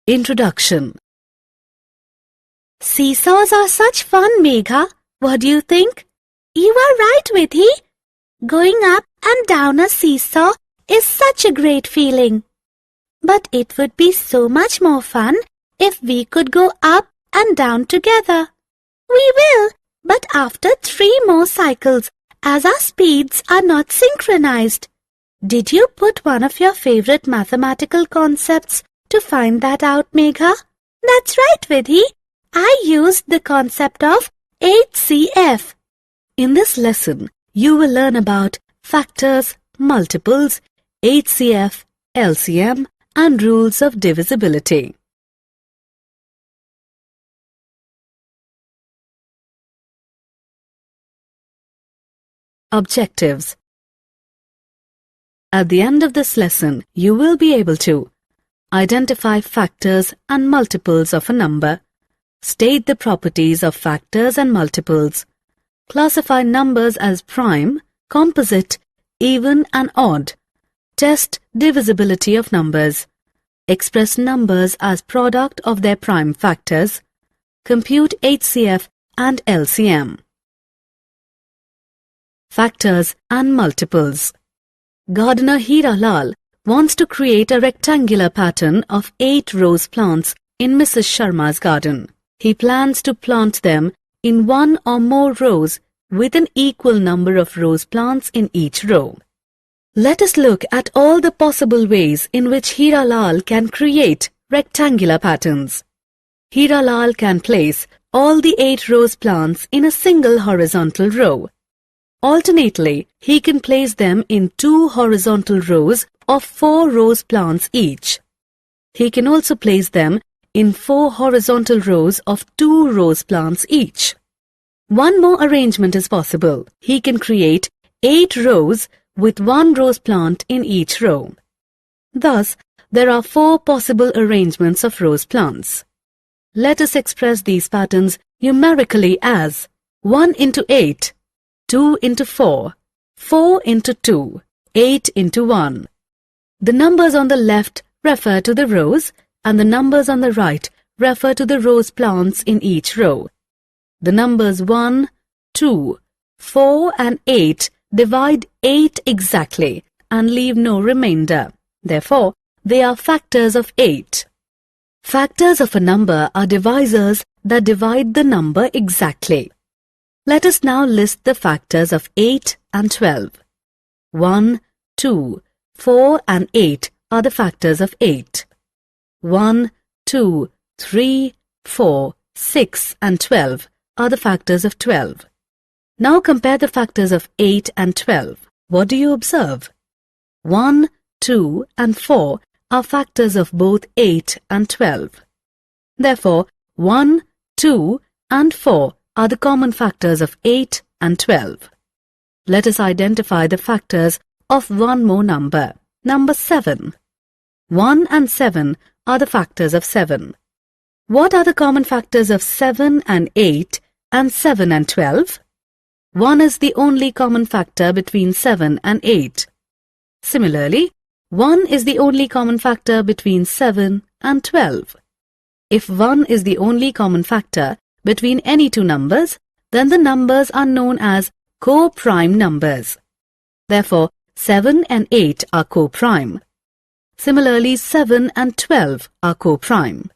Introduction. Seesaws are such fun, Megha. What do you think? You are right, Vidhi. Going up and down a seesaw is such a great feeling. But it would be so much more fun if we could go up and down together. We will, but after 3 more cycles, as our speeds are not synchronized. Did you put one of your favorite mathematical concepts to find that out, Megha? That's right, Vidhi. I used the concept of HCF. In this lesson, you will learn about factors, multiples, HCF, LCM, and rules of divisibility. Objectives. At the end of this lesson, you will be able to identify factors and multiples of a number, state the properties of factors and multiples, classify numbers as prime, composite, even and odd, test divisibility of numbers, express numbers as product of their prime factors, compute HCF and LCM. Factors and multiples. Gardener Hira Lal wants to create a rectangular pattern of 8 rose plants in Mrs. Sharma's garden. He plans to plant them in 1 or more rows with an equal number of rose plants in each row. Let us look at all the possible ways in which Hira Lal can create rectangular patterns. Hira Lal can place all the 8 rose plants in a single horizontal row. Alternately, he can place them in 2 horizontal rows of 4 rose plants each. He can also place them in 4 horizontal rows of 2 rose plants each. One more arrangement is possible. He can create 8 rows with 1 rose plant in each row. Thus, there are 4 possible arrangements of rose plants. Let us express these patterns numerically as 1 into 8, 2 into 4, 4 into 2, 8 into 1. The numbers on the left refer to the rows and the numbers on the right refer to the rose plants in each row. The numbers 1, 2, 4 and 8 divide 8 exactly and leave no remainder. Therefore, they are factors of 8. Factors of a number are divisors that divide the number exactly. Let us now list the factors of 8 and 12. 1, 2, 4 and 8 are the factors of 8. 1, 2, 3, 4, 6 and 12 are the factors of 12. Now compare the factors of 8 and 12. What do you observe? 1, 2 and 4 are factors of both 8 and 12. Therefore, 1, 2 and 4 are the common factors of 8 and 12. Let us identify the factors of one more number, number 7. 1 and 7 are the factors of 7. What are the common factors of 7 and 8 and 7 and 12? 1 is the only common factor between 7 and 8. Similarly, 1 is the only common factor between 7 and 12. If 1 is the only common factor between any two numbers, then the numbers are known as co-prime numbers. Therefore, 7 and 8 are co-prime. Similarly, 7 and 12 are co-prime.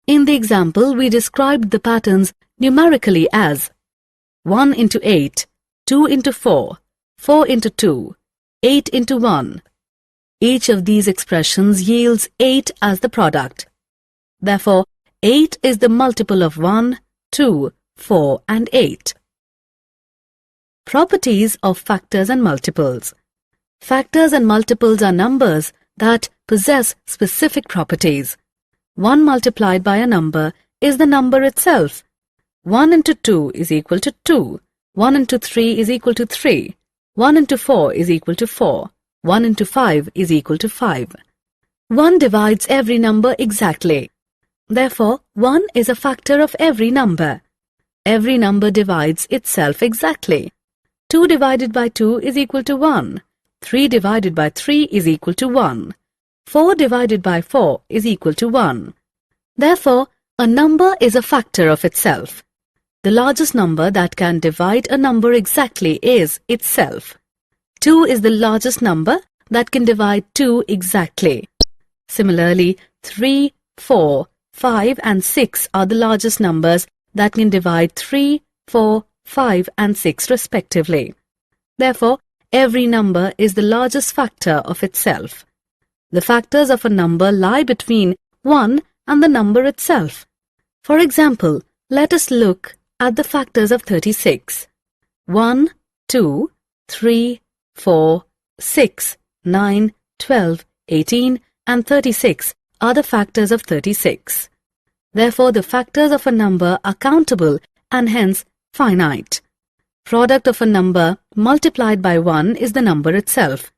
In the example, we described the patterns numerically as 1 into 8, 2 into 4, 4 into 2, 8 into 1. Each of these expressions yields 8 as the product. Therefore, 8 is the multiple of 1, 2, 4 and 8. Properties of factors and multiples. Factors and multiples are numbers that possess specific properties. 1 multiplied by a number is the number itself. 1 into 2 is equal to 2. 1 into 3 is equal to 3. 1 into 4 is equal to 4. 1 into 5 is equal to 5. 1 divides every number exactly. Therefore, 1 is a factor of every number. Every number divides itself exactly. 2 divided by 2 is equal to 1. 3 divided by 3 is equal to 1. 4 divided by 4 is equal to 1. Therefore, a number is a factor of itself. The largest number that can divide a number exactly is itself. 2 is the largest number that can divide 2 exactly. Similarly, 3, 4, 5 and 6 are the largest numbers that can divide 3, 4, 5 and 6 respectively. Therefore, every number is the largest factor of itself. The factors of a number lie between 1 and the number itself. For example, let us look at the factors of 36. 1, 2, 3, 4, 6, 9, 12, 18 and 36 are the factors of 36. Therefore, the factors of a number are countable and hence finite. Product of a number multiplied by 1 is the number itself.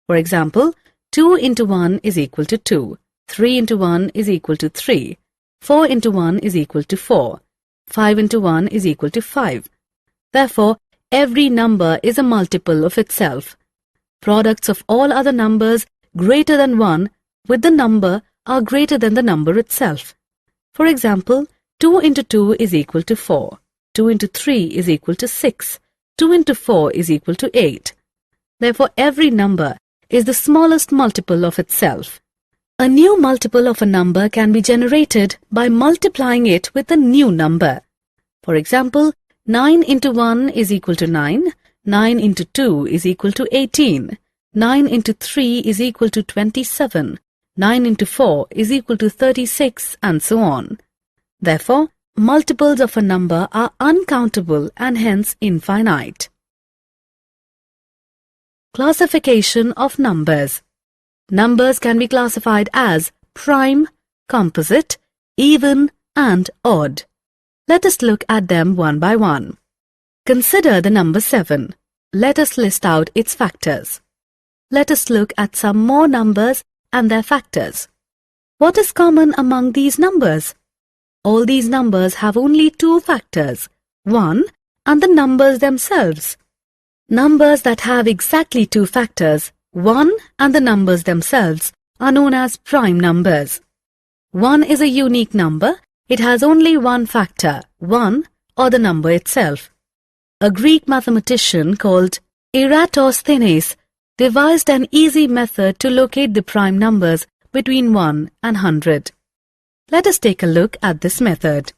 For example, 2 into 1 is equal to 2, 3 into 1 is equal to 3, 4 into 1 is equal to 4, 5 into 1 is equal to 5. Therefore, every number is a multiple of itself. Products of all other numbers greater than 1 with the number are greater than the number itself. For example, 2 into 2 is equal to 4, 2 into 3 is equal to 6, 2 into 4 is equal to 8. Therefore, every number is the smallest multiple of itself. A new multiple of a number can be generated by multiplying it with a new number. For example, 9 into 1 is equal to 9, 9 into 2 is equal to 18, 9 into 3 is equal to 27, 9 into 4 is equal to 36 and so on. Therefore, multiples of a number are uncountable and hence infinite. Classification of numbers. Numbers can be classified as prime, composite, even and odd. Let us look at them one by one. Consider the number 7. Let us list out its factors. Let us look at some more numbers and their factors. What is common among these numbers? All these numbers have only two factors, 1 and the numbers themselves. Numbers that have exactly two factors, 1 and the numbers themselves, are known as prime numbers. 1 is a unique number. It has only one factor, 1 or the number itself. A Greek mathematician called Eratosthenes devised an easy method to locate the prime numbers between 1 and 100. Let us take a look at this method.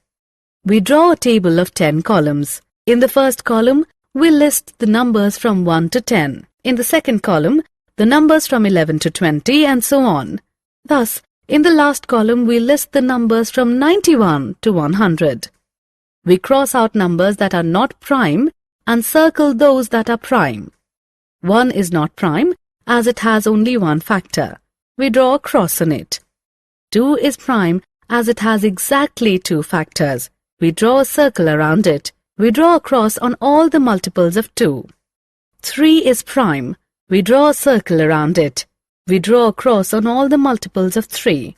We draw a table of 10 columns. In the first column, we list the numbers from 1 to 10. In the second column, the numbers from 11 to 20 and so on. Thus, in the last column, we list the numbers from 91 to 100. We cross out numbers that are not prime and circle those that are prime. 1 is not prime as it has only one factor. We draw a cross on it. 2 is prime as it has exactly two factors. We draw a circle around it. We draw a cross on all the multiples of 2. 3 is prime. We draw a circle around it. We draw a cross on all the multiples of 3.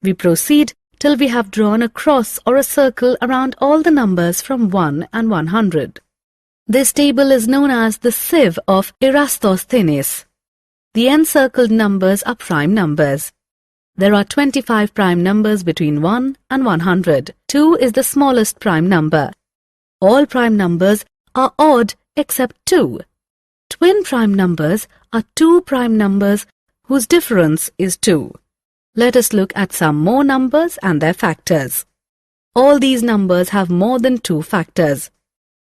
We proceed till we have drawn a cross or a circle around all the numbers from 1 and 100. This table is known as the sieve of Eratosthenes. The encircled numbers are prime numbers. There are 25 prime numbers between 1 and 100. 2 is the smallest prime number. All prime numbers are odd except 2. Twin prime numbers are two prime numbers whose difference is 2. Let us look at some more numbers and their factors. All these numbers have more than two factors.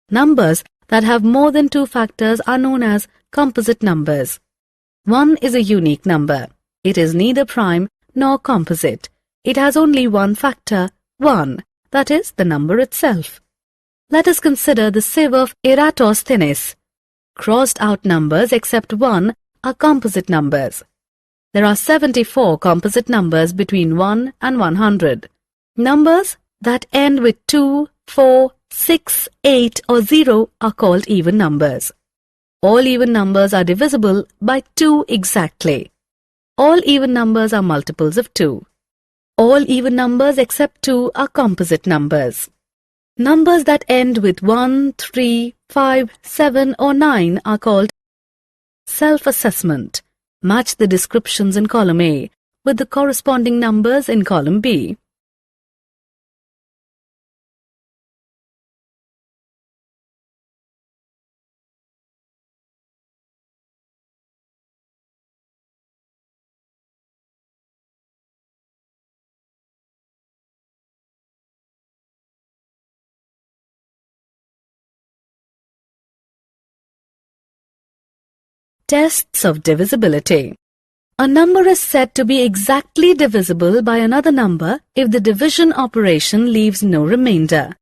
Numbers that have more than two factors are known as composite numbers. 1 is a unique number. It is neither prime nor composite. It has only one factor, 1, that is, the number itself. Let us consider the sieve of Eratosthenes. Crossed out numbers except 1 are composite numbers. There are 74 composite numbers between 1 and 100. Numbers that end with 2, 4, 6, 8 or 0 are called even numbers. All even numbers are divisible by 2 exactly. All even numbers are multiples of 2. All even numbers except 2 are composite numbers. Numbers that end with 1, 3, 5, 7 or 9 are called self-assessment. Match the descriptions in column A with the corresponding numbers in column B. Tests of divisibility. A number is said to be exactly divisible by another number if the division operation leaves no remainder.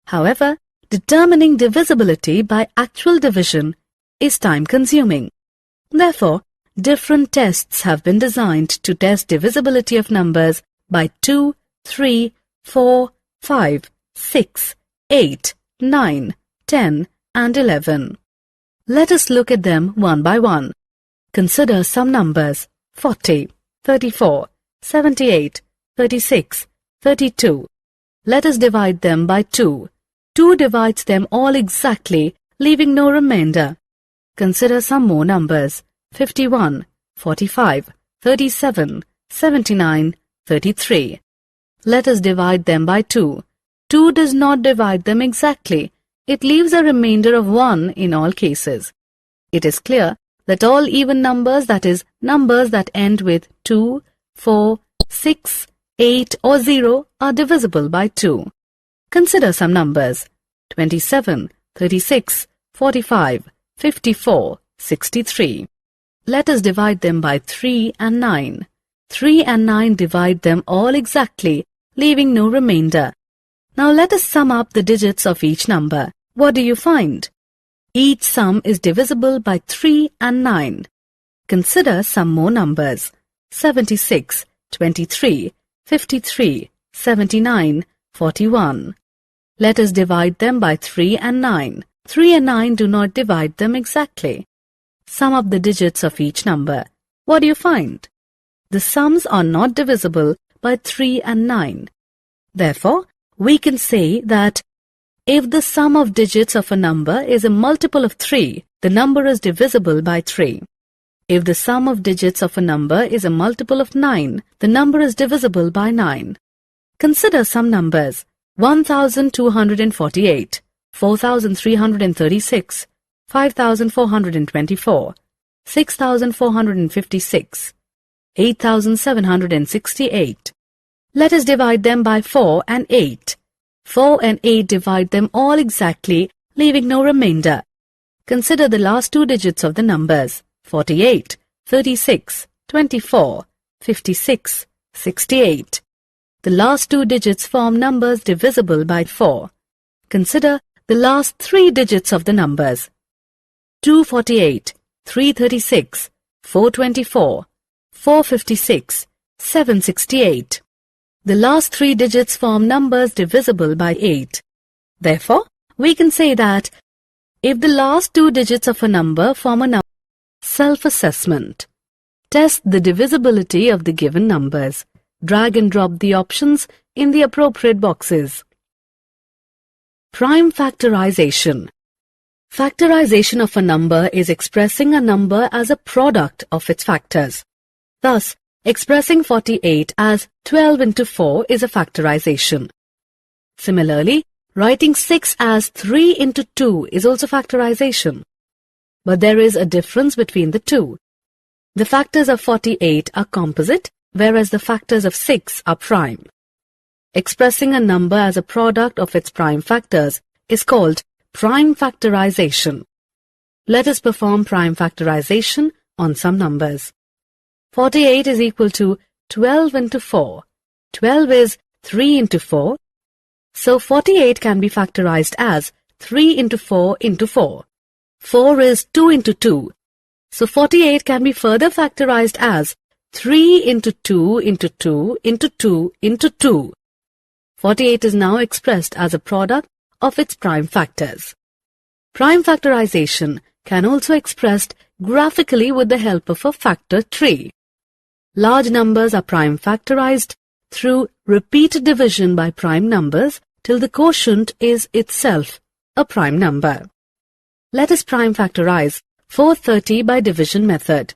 However, determining divisibility by actual division is time-consuming. Therefore, different tests have been designed to test divisibility of numbers by 2, 3, 4, 5, 6, 8, 9, 10, and 11. Let us look at them one by one. Consider some numbers: 40, 34, 78, 36, 32. Let us divide them by 2. 2 divides them all exactly, leaving no remainder. Consider some more numbers: 51, 45, 37, 79, 33. Let us divide them by 2. 2 does not divide them exactly. It leaves a remainder of 1 in all cases. It is clear that all even numbers, that is, numbers that end with 2, 4, 6, 8 or 0, are divisible by 2. Consider some numbers: 27, 36, 45, 54, 63. Let us divide them by 3 and 9. 3 and 9 divide them all exactly, leaving no remainder. Now let us sum up the digits of each number. What do you find? Each sum is divisible by 3 and 9. Consider some more numbers: 76, 23, 53, 79, 41. Let us divide them by 3 and 9. 3 and 9 do not divide them exactly. Sum up the digits of each number. What do you find? The sums are not divisible by 3 and 9. Therefore, we can say that if the sum of digits of a number is a multiple of 3, the number is divisible by 3. If the sum of digits of a number is a multiple of 9, the number is divisible by 9. Consider some numbers: 1248, 4336, 5424, 6456, 8768. Let us divide them by 4 and 8. 4 and 8 divide them all exactly, leaving no remainder. Consider the last two digits of the numbers: 48, 36, 24, 56, 68. The last two digits form numbers divisible by 4. Consider the last three digits of the numbers: 248, 336, 424, 456, 768. The last three digits form numbers divisible by 8. Therefore, we can say that if the last two digits of a number form a number, self-assessment. Test the divisibility of the given numbers. Drag and drop the options in the appropriate boxes. Prime factorization. Factorization of a number is expressing a number as a product of its factors. Thus, expressing 48 as 12 into 4 is a factorization. Similarly, writing 6 as 3 into 2 is also factorization. But there is a difference between the two. The factors of 48 are composite, whereas the factors of 6 are prime. Expressing a number as a product of its prime factors is called prime factorization. Let us perform prime factorization on some numbers. 48 is equal to 12 into 4. 12 is 3 into 4. So 48 can be factorized as 3 into 4 into 4. 4 is 2 into 2. So 48 can be further factorized as 3 into 2 into 2 into 2 into 2. 48 is now expressed as a product of its prime factors. Prime factorization can also be expressed graphically with the help of a factor tree. Large numbers are prime factorized through repeated division by prime numbers till the quotient is itself a prime number. Let us prime factorize 430 by division method.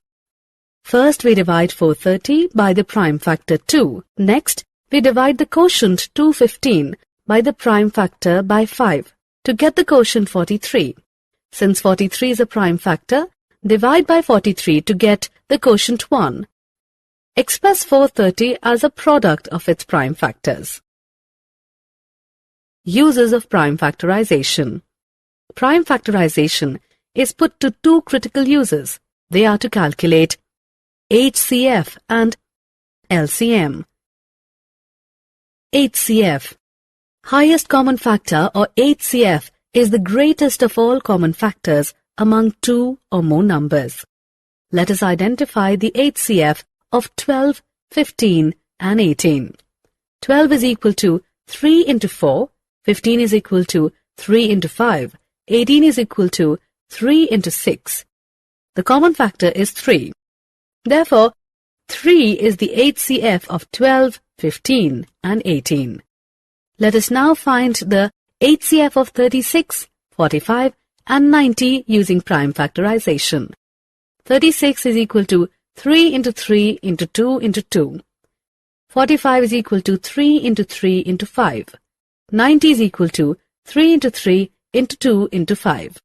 First, we divide 430 by the prime factor 2. Next, we divide the quotient 215 by the prime factor by 5 to get the quotient 43. Since 43 is a prime factor, divide by 43 to get the quotient 1. Express 430 as a product of its prime factors. Uses of prime factorization. Prime factorization is put to two critical uses. They are to calculate HCF and LCM. HCF. Highest common factor, or HCF, is the greatest of all common factors among two or more numbers. Let us identify the HCF of 12, 15 and 18. 12 is equal to 3 into 4, 15 is equal to 3 into 5, 18 is equal to 3 into 6. The common factor is 3. Therefore, 3 is the HCF of 12, 15 and 18. Let us now find the HCF of 36, 45 and 90 using prime factorization. 36 is equal to 3 into 3 into 2 into 2. 45 is equal to 3 into 3 into 5. 90 is equal to 3 into 3 into 2 into 5.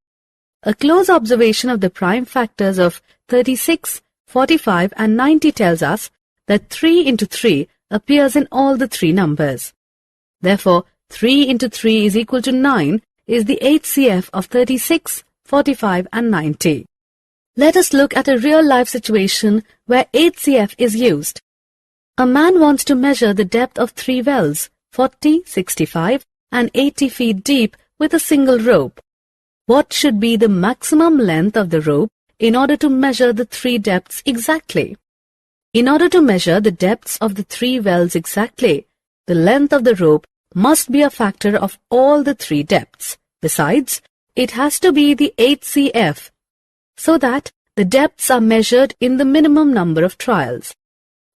A close observation of the prime factors of 36, 45 and 90 tells us that 3 into 3 appears in all the three numbers. Therefore, 3 into 3 is equal to 9 is the HCF of 36, 45 and 90. Let us look at a real-life situation where HCF is used. A man wants to measure the depth of 3 wells, 40, 65 and 80 feet deep with a single rope. What should be the maximum length of the rope in order to measure the 3 depths exactly? In order to measure the depths of the 3 wells exactly, the length of the rope must be a factor of all the 3 depths. Besides, it has to be the HCF, so that the depths are measured in the minimum number of trials.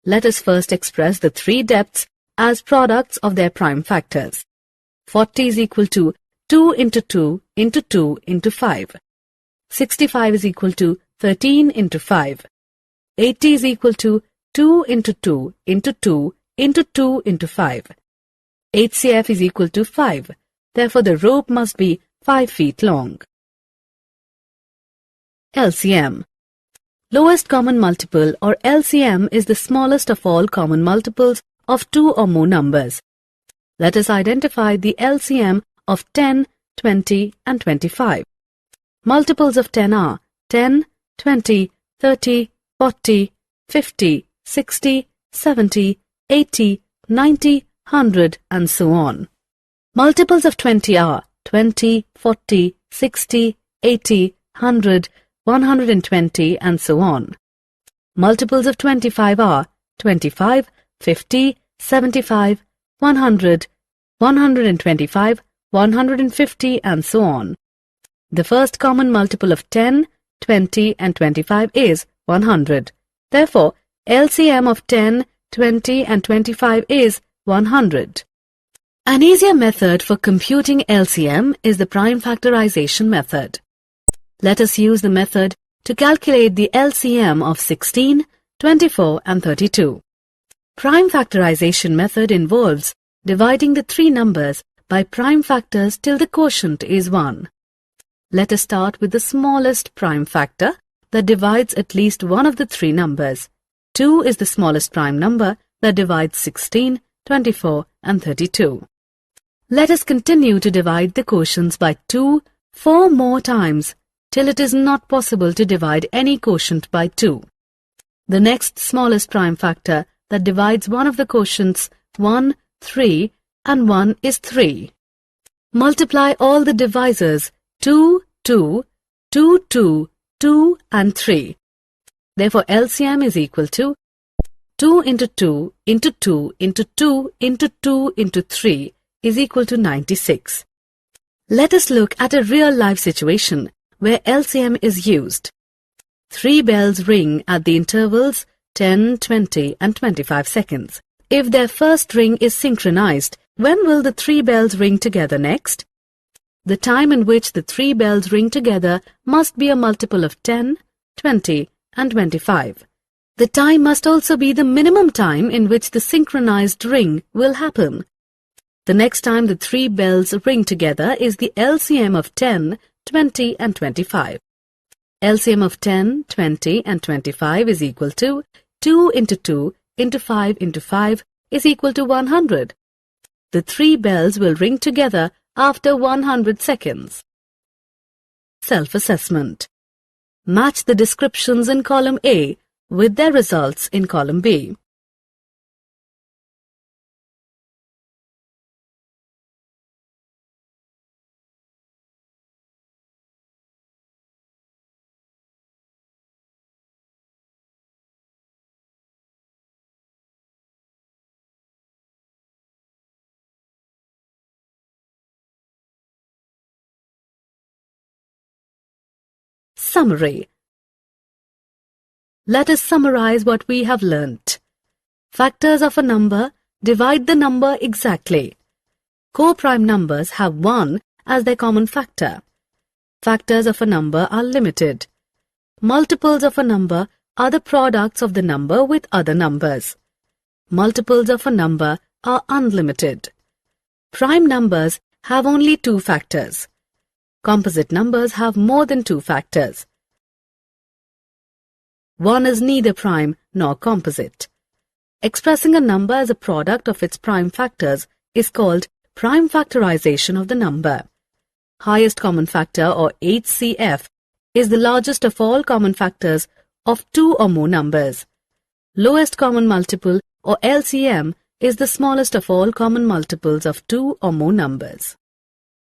Let us first express the 3 depths as products of their prime factors. 40 is equal to 2 into 2 into 2 into 5. 65 is equal to 13 into 5. 80 is equal to 2 into 2 into 2 into 2 into 5. HCF is equal to 5. Therefore, the rope must be 5 feet long. LCM. Lowest common multiple, or LCM, is the smallest of all common multiples of 2 or more numbers. Let us identify the LCM of 10, 20 and 25. Multiples of 10 are 10, 20, 30, 40, 50, 60, 70, 80, 90, 100 and so on. Multiples of 20 are 20, 40, 60, 80, 100, 120 and so on. Multiples of 25 are 25, 50, 75, 100, 125, 150 and so on. The first common multiple of 10, 20 and 25 is 100. Therefore, LCM of 10, 20 and 25 is 100. An easier method for computing LCM is the prime factorization method. Let us use the method to calculate the LCM of 16, 24 and 32. Prime factorization method involves dividing the 3 numbers by prime factors till the quotient is 1. Let us start with the smallest prime factor that divides at least one of the 3 numbers. 2 is the smallest prime number that divides 16, 24 and 32. Let us continue to divide the quotients by 2 4 more times till it is not possible to divide any quotient by 2. The next smallest prime factor that divides one of the quotients 1, 3 and 1 is 3. Multiply all the divisors 2, 2, 2, 2, 2 and 3. Therefore, LCM is equal to 2 into 2 into 2 into 2 into 2 into 3 is equal to 96. Let us look at a real-life situation where LCM is used. 3 bells ring at the intervals 10, 20 and 25 seconds. If their first ring is synchronized, when will the 3 bells ring together next? The time in which the 3 bells ring together must be a multiple of 10, 20 and 25. The time must also be the minimum time in which the synchronized ring will happen. The next time the 3 bells ring together is the LCM of 10, 20 and 25. LCM of 10, 20 and 25 is equal to 2 into 2 into 5 into 5 is equal to 100. The 3 bells will ring together after 100 seconds. Self-assessment. Match the descriptions in column A with their results in column B. Summary. Let us summarize what we have learnt. Factors of a number divide the number exactly. Co-prime numbers have 1 as their common factor. Factors of a number are limited. Multiples of a number are the products of the number with other numbers. Multiples of a number are unlimited. Prime numbers have only 2 factors. Composite numbers have more than 2 factors. One is neither prime nor composite. Expressing a number as a product of its prime factors is called prime factorization of the number. Highest common factor, or HCF, is the largest of all common factors of 2 or more numbers. Lowest common multiple, or LCM, is the smallest of all common multiples of 2 or more numbers.